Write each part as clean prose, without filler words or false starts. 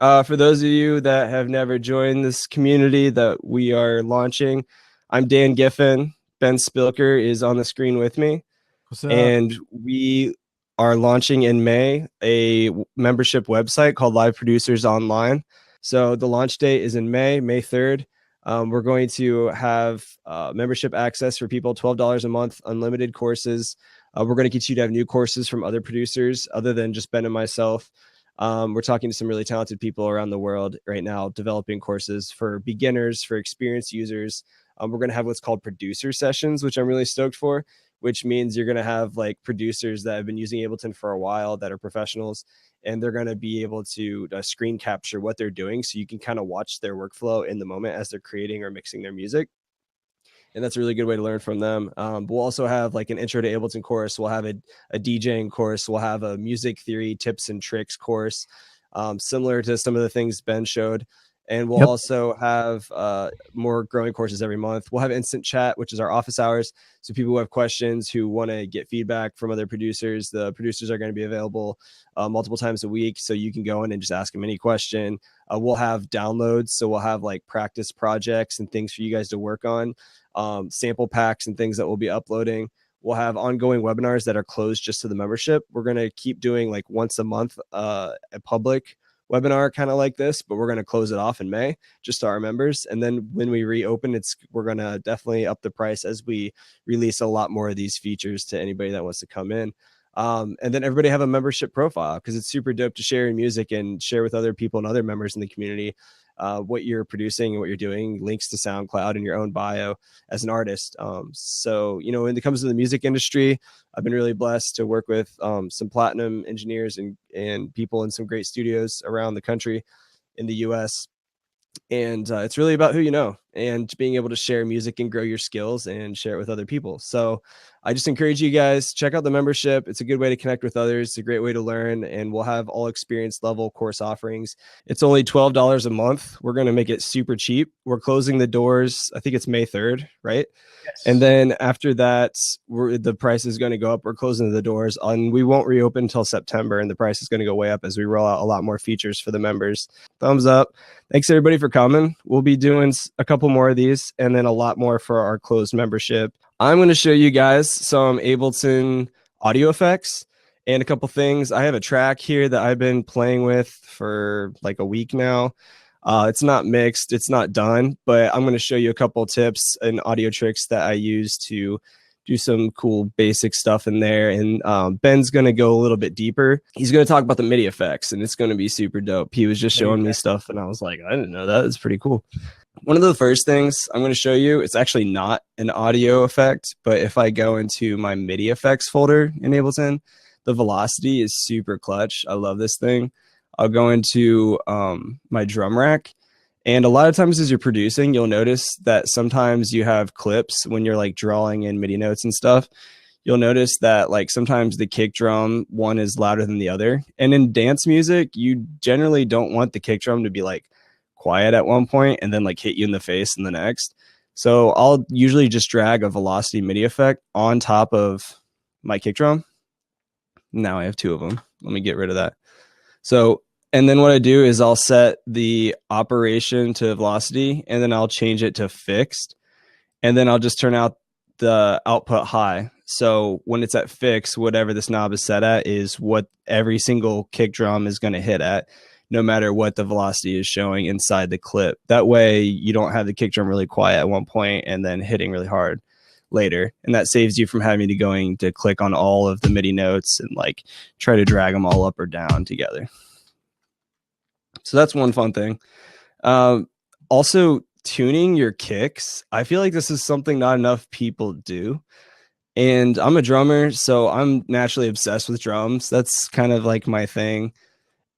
For those of you that have never joined this community that we are launching, I'm Dan Giffin. Ben Spilker is on the screen with me. What's up? And we are launching in May a membership website called Live Producers Online. So the launch date is in May 3rd. We're going to have membership access for people, $12 a month, unlimited courses. We're going to get you to have new courses from other producers other than just Ben and myself. We're talking to some really talented people around the world right now, developing courses for beginners, for experienced users. We're going to have what's called producer sessions, which I'm really stoked for, which means you're going to have like producers that have been using Ableton for a while that are professionals, and they're going to be able to screen capture what they're doing. So you can kind of watch their workflow in the moment as they're creating or mixing their music. And that's a really good way to learn from them. We'll also have like an intro to Ableton course. We'll have a DJing course. We'll have a music theory tips and tricks course, similar to some of the things Ben showed. And we'll also have more growing courses every month. We'll have instant chat, which is our office hours. So people who have questions, who want to get feedback from other producers, the producers are going to be available multiple times a week. So you can go in and just ask them any question. We'll have downloads. So we'll have like practice projects and things for you guys to work on, sample packs and things that we'll be uploading. We'll have ongoing webinars that are closed just to the membership. We're going to keep doing like once a month a public webinar kind of like this, but we're going to close it off in May just to our members. And then when we reopen, we're going to definitely up the price as we release a lot more of these features to anybody that wants to come in. And then everybody have a membership profile, because it's super dope to share your music and share with other people and other members in the community what you're producing and what you're doing, links to SoundCloud and your own bio as an artist. So, you know, when it comes to the music industry, I've been really blessed to work with some platinum engineers and people in some great studios around the country in the US. And it's really about who you know and being able to share music and grow your skills and share it with other people. So I just encourage you guys, check out the membership. It's a good way to connect with others. It's a great way to learn, and we'll have all experience level course offerings. It's only $12 a month. We're going to make it super cheap. We're closing the doors. I think it's May 3rd, right? Yes. And then after that, the price is going to go up. We're closing the doors, and we won't reopen until September, and the price is going to go way up as we roll out a lot more features for the members. Thumbs up. Thanks everybody for coming. We'll be doing a couple more of these and then a lot more for our closed membership. I'm going to show you guys some Ableton audio effects and a couple things. I have a track here that I've been playing with for like a week now. It's not mixed, it's not done, but I'm going to show you a couple tips and audio tricks that I use to do some cool basic stuff in there. And Ben's going to go a little bit deeper. He's going to talk about the MIDI effects, and it's going to be super dope. He was just showing me stuff, and I was like, I didn't know that. It's pretty cool. One of the first things I'm going to show you, it's actually not an audio effect, but if I go into my MIDI effects folder in Ableton, the velocity is super clutch. I love this thing. I'll go into my drum rack. And a lot of times as you're producing, you'll notice that sometimes you have clips when you're like drawing in MIDI notes and stuff. You'll notice that like sometimes the kick drum, one is louder than the other. And in dance music, you generally don't want the kick drum to be like quiet at one point and then like hit you in the face in the next. So I'll usually just drag a velocity MIDI effect on top of my kick drum. Now I have two of them. Let me get rid of that. So, and then what I do is I'll set the operation to velocity, and then I'll change it to fixed, and then I'll just turn out the output high. So when it's at fixed, whatever this knob is set at is what every single kick drum is going to hit at, no matter what the velocity is showing inside the clip. That way you don't have the kick drum really quiet at one point and then hitting really hard later. And that saves you from having to click on all of the MIDI notes and like try to drag them all up or down together. So that's one fun thing. Also, tuning your kicks. I feel like this is something not enough people do. And I'm a drummer, so I'm naturally obsessed with drums. That's kind of like my thing.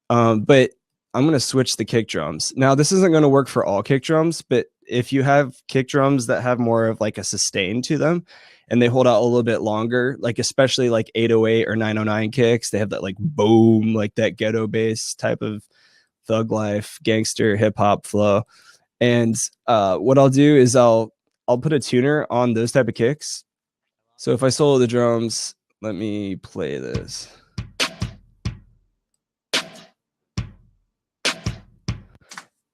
But I'm going to switch the kick drums. Now, this isn't going to work for all kick drums, but if you have kick drums that have more of like a sustain to them and they hold out a little bit longer, like especially like 808 or 909 kicks, they have that like boom, like that ghetto bass type of thug life, gangster, hip hop flow. And what I'll do is I'll put a tuner on those type of kicks. So if I solo the drums, let me play this.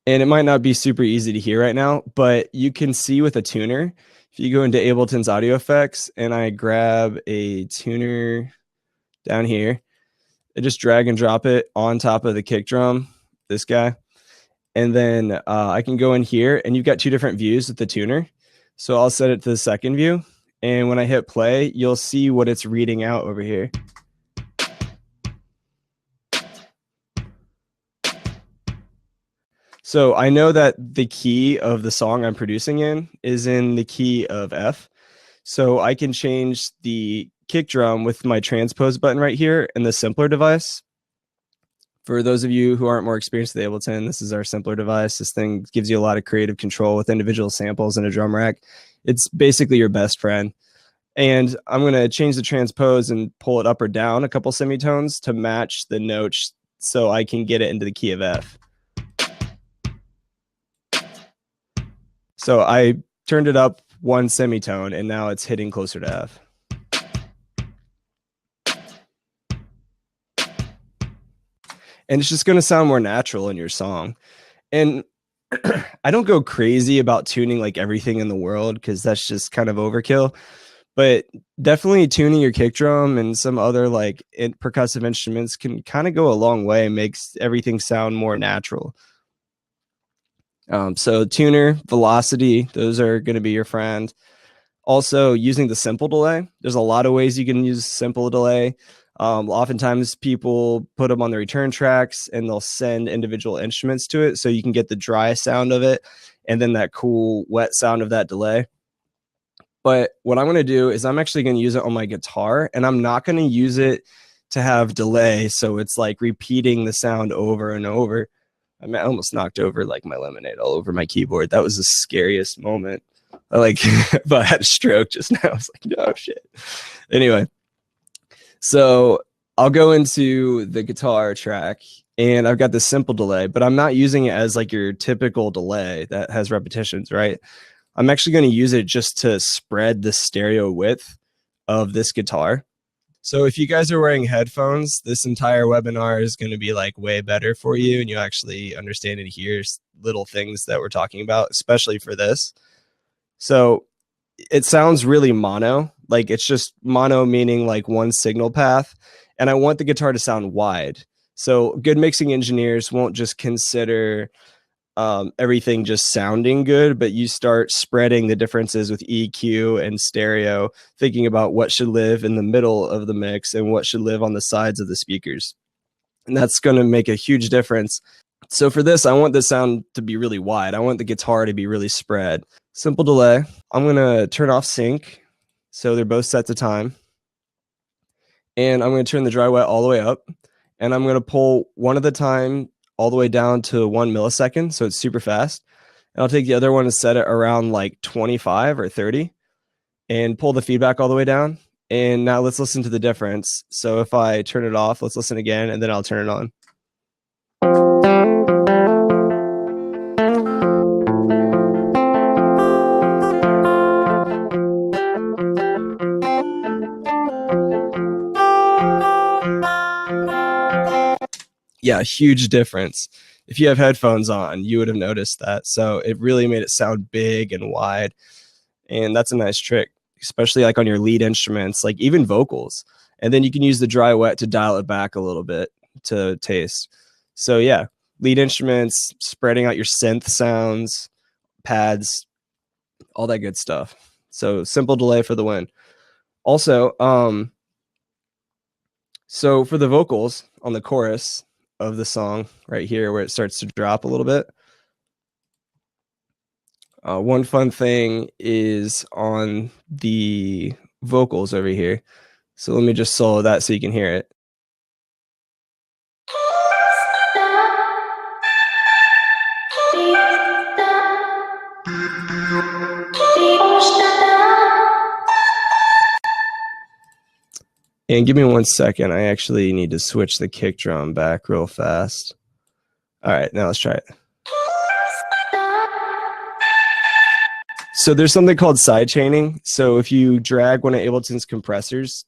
And it might not be super easy to hear right now, but you can see with a tuner, if you go into Ableton's audio effects and I grab a tuner down here, I just drag and drop it on top of the kick drum, this guy. And then I can go in here and you've got two different views with the tuner. So I'll set it to the second view. And when I hit play, you'll see what it's reading out over here. So I know that the key of the song I'm producing in is in the key of F. So I can change the kick drum with my transpose button right here in the simpler device. For those of you who aren't more experienced with Ableton, this is our simpler device. This thing gives you a lot of creative control with individual samples and a drum rack. It's basically your best friend. And I'm going to change the transpose and pull it up or down a couple semitones to match the notes so I can get it into the key of F. So I turned it up one semitone and now it's hitting closer to F. And it's just going to sound more natural in your song. And I don't go crazy about tuning like everything in the world because that's just kind of overkill. But definitely tuning your kick drum and some other like percussive instruments can kind of go a long way and makes everything sound more natural. So tuner, velocity, those are going to be your friend. Also using the simple delay. There's a lot of ways you can use simple delay. Oftentimes people put them on the return tracks and they'll send individual instruments to it so you can get the dry sound of it and then that cool wet sound of that delay. But what I'm going to do is I'm actually going to use it on my guitar, and I'm not going to use it to have delay so it's like repeating the sound over and over. I mean, I almost knocked over like my lemonade all over my keyboard. That was the scariest moment. If I had a stroke just now. I was like, no shit. Anyway, so I'll go into the guitar track and I've got this simple delay, but I'm not using it as like your typical delay that has repetitions, right? I'm actually going to use it just to spread the stereo width of this guitar. So if you guys are wearing headphones, this entire webinar is going to be like way better for you and you actually understand and hear little things that we're talking about, especially for this. So it sounds really mono, like it's just mono meaning like one signal path. And I want the guitar to sound wide. So good mixing engineers won't just consider everything just sounding good, but you start spreading the differences with EQ and stereo, thinking about what should live in the middle of the mix and what should live on the sides of the speakers. And that's going to make a huge difference. So for this, I want the sound to be really wide. I want the guitar to be really spread. Simple delay. I'm going to turn off sync. So they're both set to time. And I'm going to turn the dry wet all the way up. And I'm going to pull one at a time all the way down to 1 millisecond. So it's super fast. And I'll take the other one and set it around like 25 or 30 and pull the feedback all the way down. And now let's listen to the difference. So if I turn it off, let's listen again, and then I'll turn it on. Yeah, huge difference. If you have headphones on, you would have noticed that. So it really made it sound big and wide. And that's a nice trick, especially like on your lead instruments, like even vocals. And then you can use the dry wet to dial it back a little bit to taste. So yeah, lead instruments, spreading out your synth sounds, pads, all that good stuff. So simple delay for the win. Also, so for the vocals on the chorus of the song right here where it starts to drop a little bit, one fun thing is on the vocals over here. So let me just solo that so you can hear it. And give me 1 second. I actually need to switch the kick drum back real fast. All right, now let's try it. So there's something called side chaining. So if you drag one of Ableton's compressors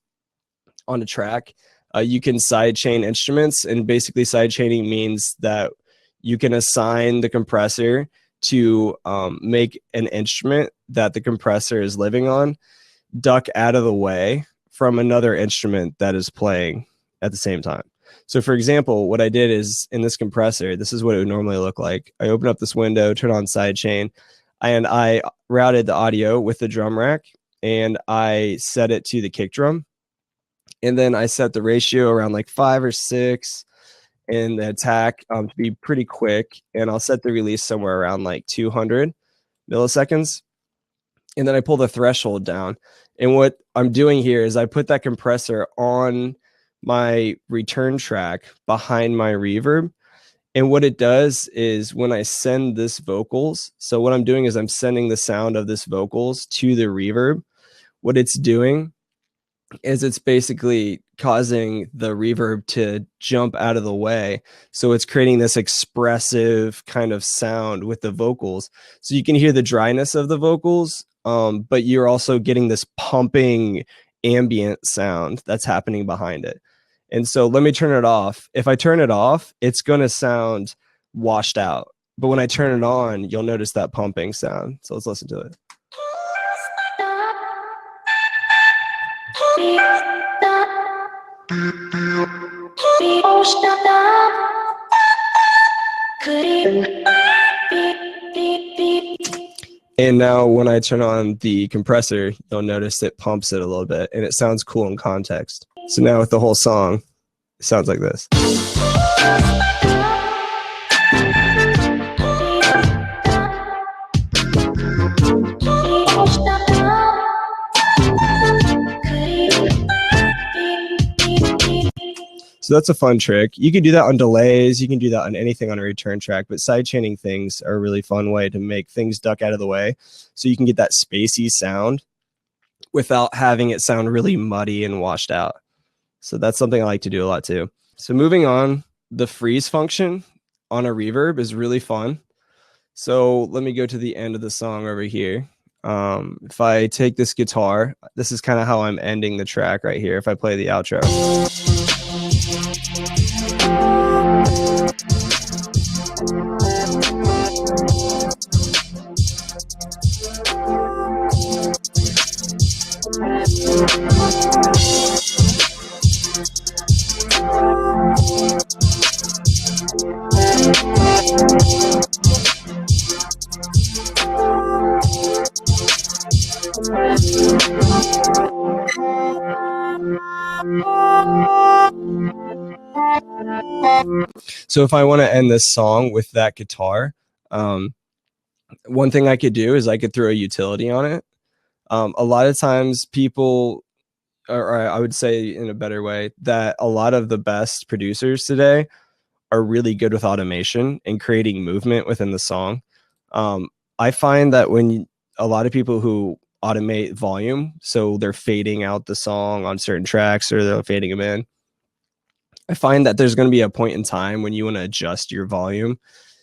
on a track, you can side chain instruments. And basically side chaining means that you can assign the compressor to make an instrument that the compressor is living on duck out of the way from another instrument that is playing at the same time. So for example, what I did is in this compressor, this is what it would normally look like. I open up this window, turn on sidechain, and I routed the audio with the drum rack, and I set it to the kick drum. And then I set the ratio around like 5 or 6 and the attack to be pretty quick. And I'll set the release somewhere around like 200 milliseconds. And then I pull the threshold down. And what I'm doing here is I put that compressor on my return track behind my reverb. And what it does is when I send this vocals, so what I'm doing is I'm sending the sound of this vocals to the reverb. What it's doing is it's basically causing the reverb to jump out of the way. So it's creating this expressive kind of sound with the vocals. So you can hear the dryness of the vocals, but you're also getting this pumping ambient sound that's happening behind it. And so let me turn it off. If I turn it off, it's going to sound washed out. But when I turn it on, you'll notice that pumping sound. So let's listen to it. And now when I turn on the compressor, you'll notice it pumps it a little bit and it sounds cool in context. So now with the whole song, it sounds like this. So that's a fun trick. You can do that on delays. You can do that on anything on a return track, but sidechaining things are a really fun way to make things duck out of the way. So you can get that spacey sound without having it sound really muddy and washed out. So that's something I like to do a lot too. So moving on, the freeze function on a reverb is really fun. So let me go to the end of the song over here. If I take this guitar, this is kind of how I'm ending the track right here. If I play the outro. So if I want to end this song with that guitar, one thing I could do is I could throw a utility on it. A lot of times people, or I would say in a better way, that a lot of the best producers today are really good with automation and creating movement within the song. I find that when a lot of people who automate volume, so they're fading out the song on certain tracks or they're fading them in, I find that there's going to be a point in time when you want to adjust your volume.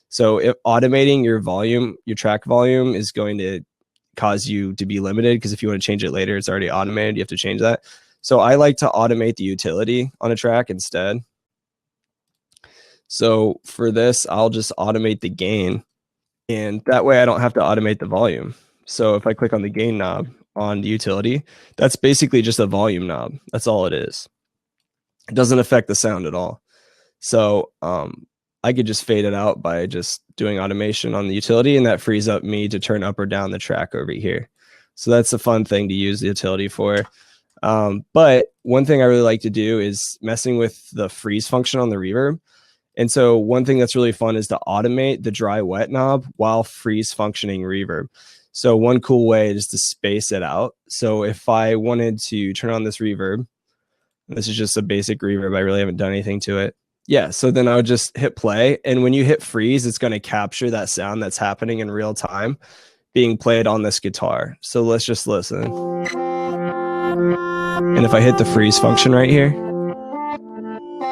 So if automating your volume, your track volume is going to cause you to be limited, because if you want to change it later, it's already automated. You have to change that. So I like to automate the utility on a track instead. So for this, I'll just automate the gain, and that way I don't have to automate the volume. So if I click on the gain knob on the utility, that's basically just a volume knob. That's all it is. It doesn't affect the sound at all. So I could just fade it out by just doing automation on the utility, and that frees up me to turn up or down the track over here. So that's a fun thing to use the utility for. But one thing I really like to do is messing with the freeze function on the reverb. And so one thing that's really fun is to automate the dry wet knob while freeze functioning reverb. So one cool way is to space it out. So if I wanted to turn on this reverb, this is just a basic reverb, I really haven't done anything to it. Yeah, so then I would just hit play. And when you hit freeze, it's going to capture that sound that's happening in real time being played on this guitar. So let's just listen. And if I hit the freeze function right here,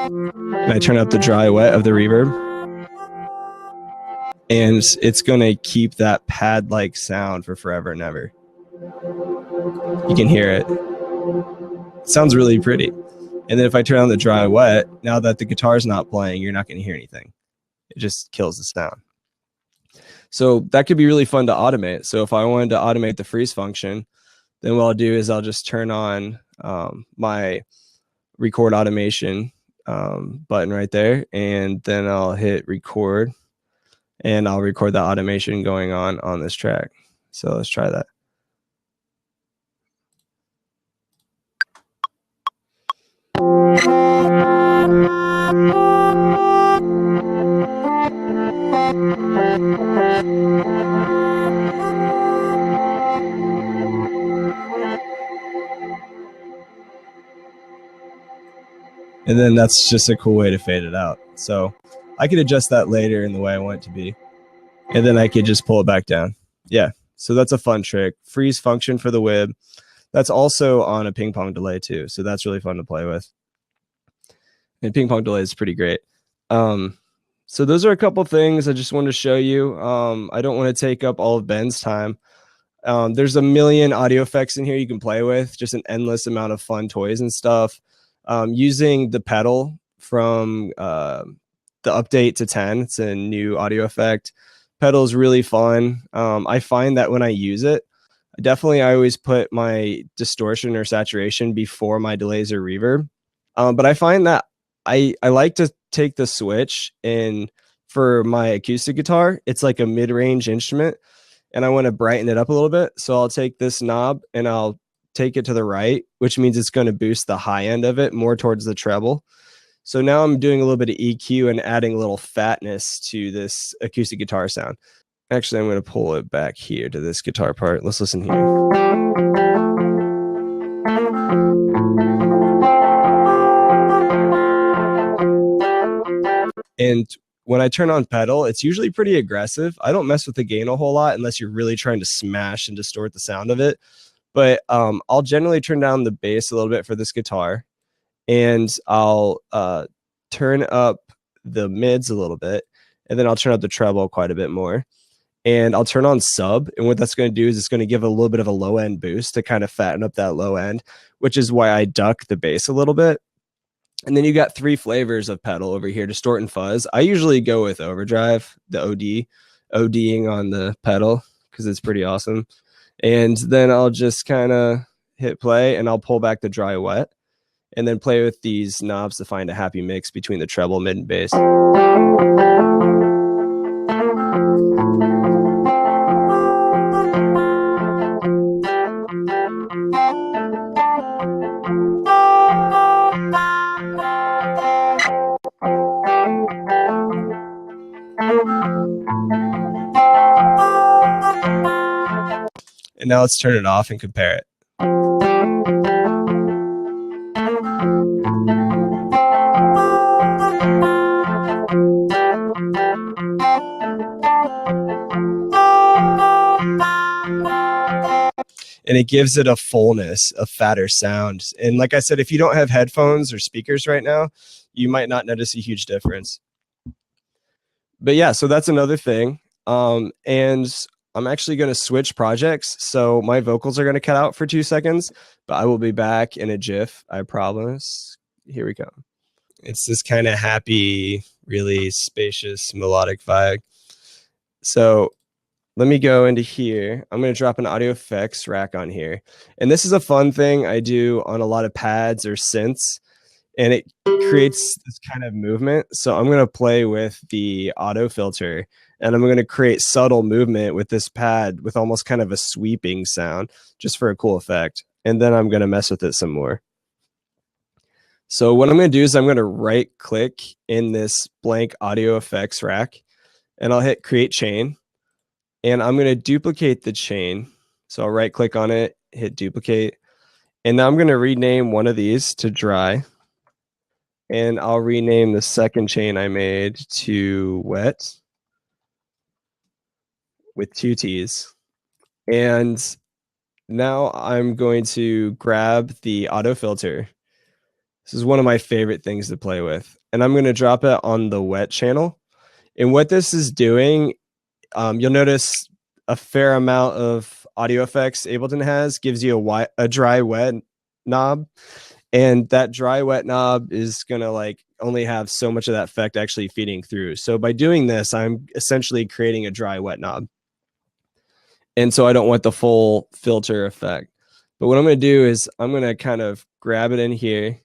and I turn up the dry wet of the reverb, and it's going to keep that pad-like sound for forever and ever. You can hear it. It sounds really pretty. And then if I turn on the dry wet, now that the guitar's not playing, you're not going to hear anything. It just kills the sound. So that could be really fun to automate. So if I wanted to automate the freeze function, then what I'll do is I'll just turn on my record automation button right there, and then I'll hit record, and I'll record the automation going on this track. So let's try that. And then that's just a cool way to fade it out. So I could adjust that later in the way I want it to be. And then I could just pull it back down. Yeah, so that's a fun trick. Freeze function for the WIB. That's also on a ping pong delay too. So that's really fun to play with. And ping pong delay is pretty great. So those are a couple things I just wanted to show you. I don't want to take up all of Ben's time. There's a million audio effects in here you can play with, just an endless amount of fun toys and stuff. Using the pedal from the update to 10, it's a new audio effect. Pedal is really fun. I find that when I use it, I always put my distortion or saturation before my delays or reverb. But I find that I like to take the switch, and for my acoustic guitar, it's like a mid-range instrument, and I want to brighten it up a little bit. So I'll take this knob and I'll take it to the right, which means it's going to boost the high end of it more towards the treble. So now I'm doing a little bit of EQ and adding a little fatness to this acoustic guitar sound. Actually, I'm going to pull it back here to this guitar part. Let's listen here. And when I turn on pedal, it's usually pretty aggressive. I don't mess with the gain a whole lot unless you're really trying to smash and distort the sound of it. But I'll generally turn down the bass a little bit for this guitar, and I'll turn up the mids a little bit, and then I'll turn up the treble quite a bit more. And I'll turn on sub, and what that's going to do is it's going to give a little bit of a low end boost to kind of fatten up that low end, which is why I duck the bass a little bit. And then you got 3 flavors of pedal over here: distort and fuzz. I usually go with overdrive, the ODing on the pedal, because it's pretty awesome. And then I'll just kind of hit play, and I'll pull back the dry wet, and then play with these knobs to find a happy mix between the treble, mid, and bass. And now let's turn it off and compare it. And it gives it a fullness, a fatter sound. And like I said, if you don't have headphones or speakers right now, you might not notice a huge difference. But yeah, so that's another thing. And I'm actually going to switch projects. So my vocals are going to cut out for 2 seconds, but I will be back in a GIF, I promise. Here we go. It's this kind of happy, really spacious, melodic vibe. So let me go into here. I'm going to drop an audio effects rack on here. And this is a fun thing I do on a lot of pads or synths, and it creates this kind of movement. So I'm going to play with the auto filter, and I'm going to create subtle movement with this pad with almost kind of a sweeping sound, just for a cool effect. And then I'm going to mess with it some more. So what I'm going to do is I'm going to right click in this blank audio effects rack, and I'll hit create chain. And I'm going to duplicate the chain. So I'll right click on it, hit duplicate. And now I'm going to rename one of these to dry. And I'll rename the second chain I made to wet with 2 T's. And now I'm going to grab the auto filter. This is one of my favorite things to play with. And I'm going to drop it on the wet channel. And what this is doing, you'll notice a fair amount of audio effects Ableton has gives you a dry wet knob, and that dry wet knob is gonna like only have so much of that effect actually feeding through. So by doing this, I'm essentially creating a dry wet knob. And so I don't want the full filter effect. But what I'm going to do is I'm going to kind of grab it in here.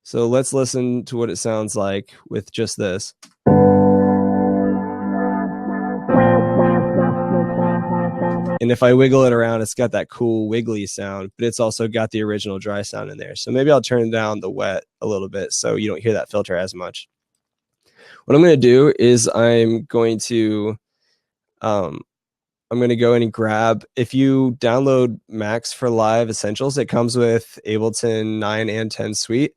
So let's listen to what it sounds like with just this. And if I wiggle it around, it's got that cool wiggly sound, but it's also got the original dry sound in there. So maybe I'll turn down the wet a little bit so you don't hear that filter as much. What I'm going to do is I'm going to go in and grab, if you download Max for Live Essentials, it comes with Ableton 9 and 10 Suite.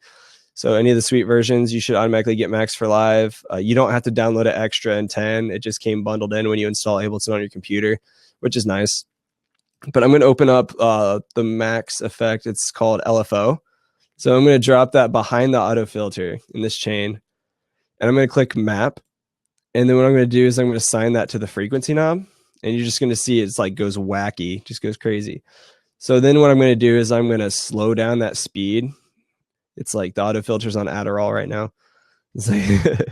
So any of the Suite versions, you should automatically get Max for Live. You don't have to download it extra in 10. It just came bundled in when you install Ableton on your computer, which is nice. But I'm going to open up the Max effect. It's called LFO. So I'm going to drop that behind the auto filter in this chain. And I'm going to click map. And then what I'm going to do is I'm going to assign that to the frequency knob. And you're just going to see it's like goes wacky, just goes crazy. So then what I'm going to do is I'm going to slow down that speed. It's like the auto filter's on Adderall right now. It's like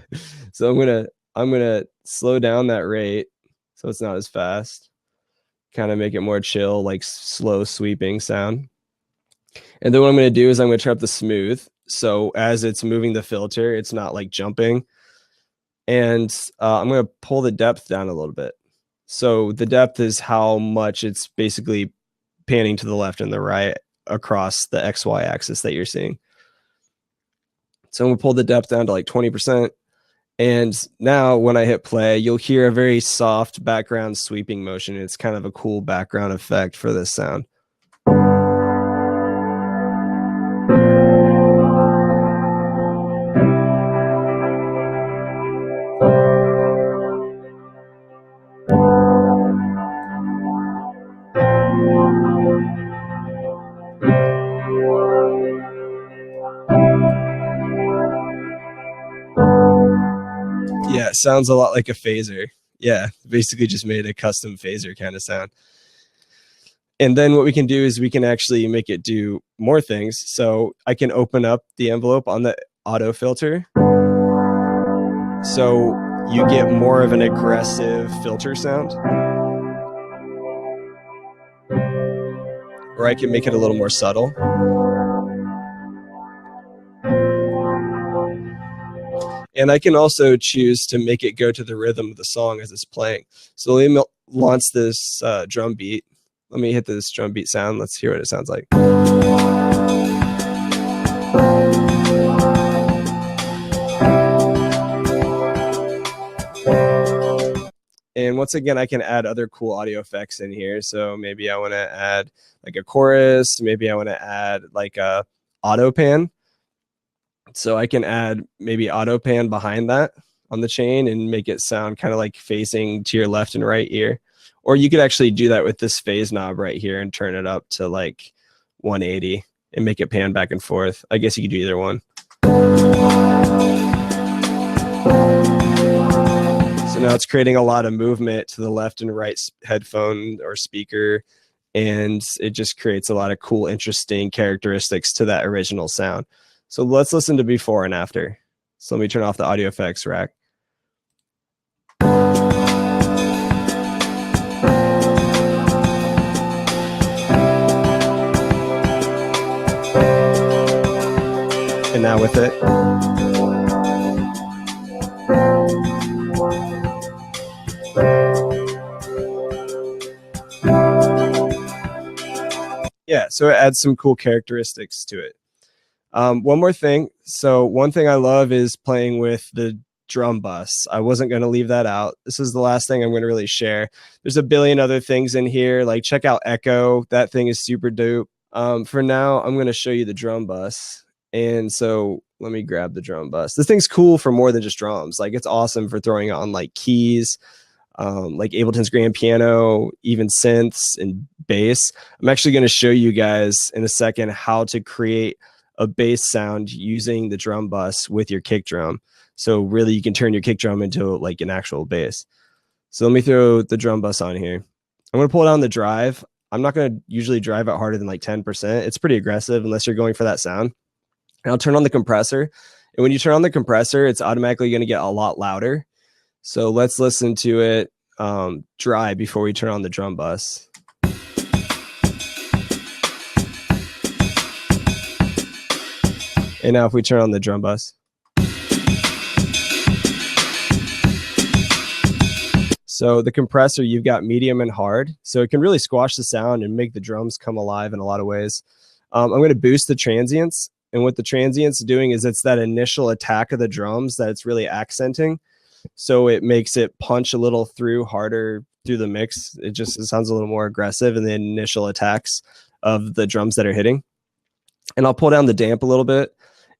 so I'm gonna slow down that rate so it's not as fast. Kind of make it more chill, like slow sweeping sound. And then what I'm going to do is I'm going to turn up the smooth. So as it's moving the filter, it's not like jumping. And I'm going to pull the depth down a little bit. So the depth is how much it's basically panning to the left and the right across the XY axis that you're seeing. So I'm going to pull the depth down to like 20%. And now when I hit play, you'll hear a very soft background sweeping motion. It's kind of a cool background effect for this sound. Yeah, it sounds a lot like a phaser. Yeah, basically just made a custom phaser kind of sound. And then what we can do is we can actually make it do more things. So I can open up the envelope on the auto filter. So you get more of an aggressive filter sound. Or I can make it a little more subtle. And I can also choose to make it go to the rhythm of the song as it's playing. So let me launch this drum beat. Let me hit this drum beat sound. Let's hear what it sounds like. And once again, I can add other cool audio effects in here. So maybe I want to add like a chorus. Maybe I want to add like a auto pan. So I can add maybe auto pan behind that on the chain and make it sound kind of like facing to your left and right ear. Or you could actually do that with this phase knob right here and turn it up to like 180 and make it pan back and forth. I guess you could do either one. So now it's creating a lot of movement to the left and right headphone or speaker. And it just creates a lot of cool, interesting characteristics to that original sound. So let's listen to before and after. So let me turn off the audio effects rack. And now with it. Yeah, so it adds some cool characteristics to it. One more thing. So one thing I love is playing with the drum bus. I wasn't going to leave that out. This is the last thing I'm going to really share. There's a billion other things in here. Like check out Echo. That thing is super dope. For now, I'm going to show you the drum bus. And so let me grab the drum bus. This thing's cool for more than just drums. Like it's awesome for throwing it on like keys, like Ableton's grand piano, even synths and bass. I'm actually going to show you guys in a second how to create a bass sound using the drum bus with your kick drum. So really you can turn your kick drum into like an actual bass. So let me throw the drum bus on here. I'm going to pull it on the drive. I'm not going to usually drive it harder than like 10%. It's pretty aggressive unless you're going for that sound. And I'll turn on the compressor. And when you turn on the compressor, it's automatically going to get a lot louder. So let's listen to it dry before we turn on the drum bus. And now if we turn on the drum bus. So the compressor, you've got medium and hard. So it can really squash the sound and make the drums come alive in a lot of ways. I'm going to boost the transients. And what the transient's doing is it's that initial attack of the drums that it's really accenting. So it makes it punch a little harder through the mix. It sounds a little more aggressive in the initial attacks of the drums that are hitting. And I'll pull down the damp a little bit.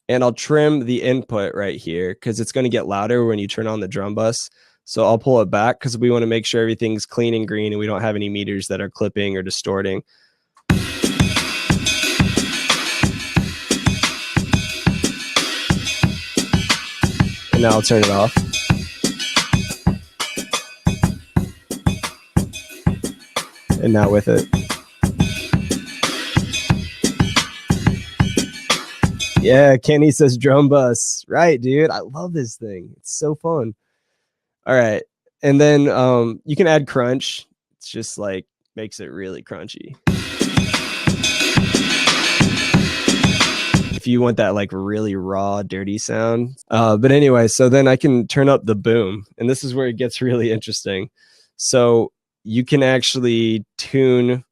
And I'll trim the input right here because it's going to get louder when you turn on the drum bus. So I'll pull it back because we want to make sure everything's clean and green and we don't have any meters that are clipping or distorting. And now I'll turn it off. And now with it. Yeah, Kenny says drum bus. Right, dude. I love this thing. It's so fun. All right. And then you can add crunch. It's just like makes it really crunchy. If you want that like really raw, dirty sound. But anyway, so then I can turn up the boom. And this is where it gets really interesting. So you can actually tune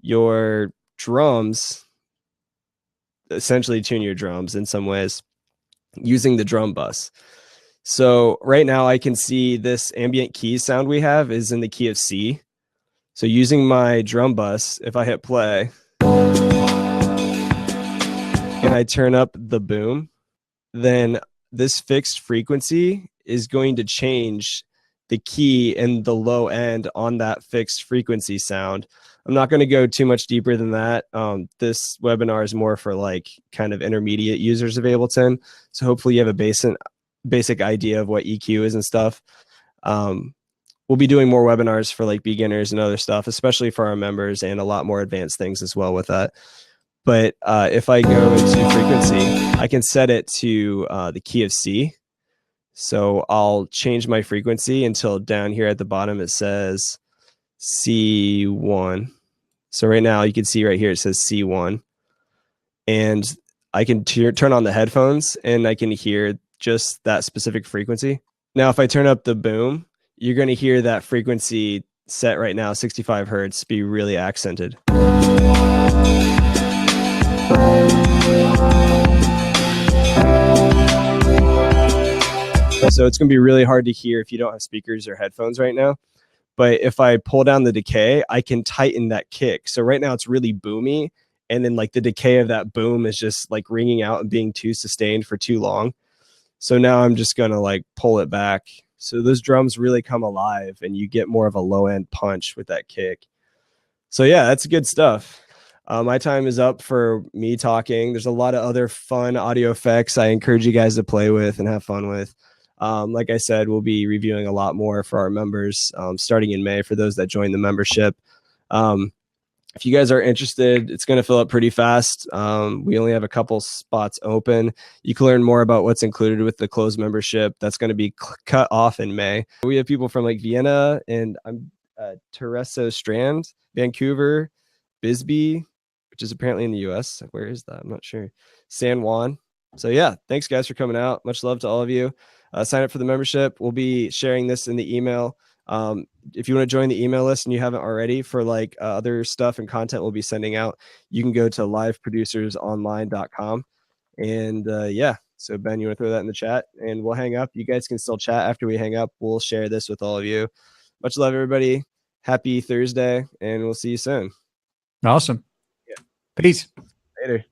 your drums, essentially tune your drums in some ways using the drum bus. So right now I can see this ambient keys sound we have is in the key of C. So using my drum bus, if I hit play and I turn up the boom, then this fixed frequency is going to change the key and the low end on that fixed frequency sound. I'm not going to go too much deeper than that. This webinar is more for like kind of intermediate users of Ableton. So hopefully you have a basic idea of what EQ is and stuff. We'll be doing more webinars for like beginners and other stuff, especially for our members, and a lot more advanced things as well with that. But if I go into frequency, I can set it to the key of C. So I'll change my frequency until down here at the bottom it says C1. So right now you can see right here it says C1. And I can turn on the headphones and I can hear just that specific frequency. Now if I turn up the boom, you're going to hear that frequency set right now, 65 hertz, be really accented. So it's going to be really hard to hear if you don't have speakers or headphones right now. But if I pull down the decay, I can tighten that kick. So right now it's really boomy. And then like the decay of that boom is just like ringing out and being too sustained for too long. So now I'm just going to like pull it back. So those drums really come alive and you get more of a low end punch with that kick. So yeah, that's good stuff. My time is up for me talking. There's a lot of other fun audio effects I encourage you guys to play with and have fun with. Like I said, we'll be reviewing a lot more for our members starting in May for those that join the membership. If you guys are interested, it's going to fill up pretty fast. We only have a couple spots open. You can learn more about what's included with the closed membership. That's going to be cut off in May. We have people from like Vienna and Tereso Strand, Vancouver, Bisbee, which is apparently in the US. Where is that? I'm not sure. San Juan. So yeah, thanks guys for coming out. Much love to all of you. Sign up for the membership. We'll be sharing this in the email. If you want to join the email list and you haven't already for like other stuff and content we'll be sending out, you can go to liveproducersonline.com. And yeah, so Ben, you want to throw that in the chat and we'll hang up. You guys can still chat after we hang up. We'll share this with all of you. Much love, everybody. Happy Thursday, and we'll see you soon. Awesome. Yeah. Peace. Later.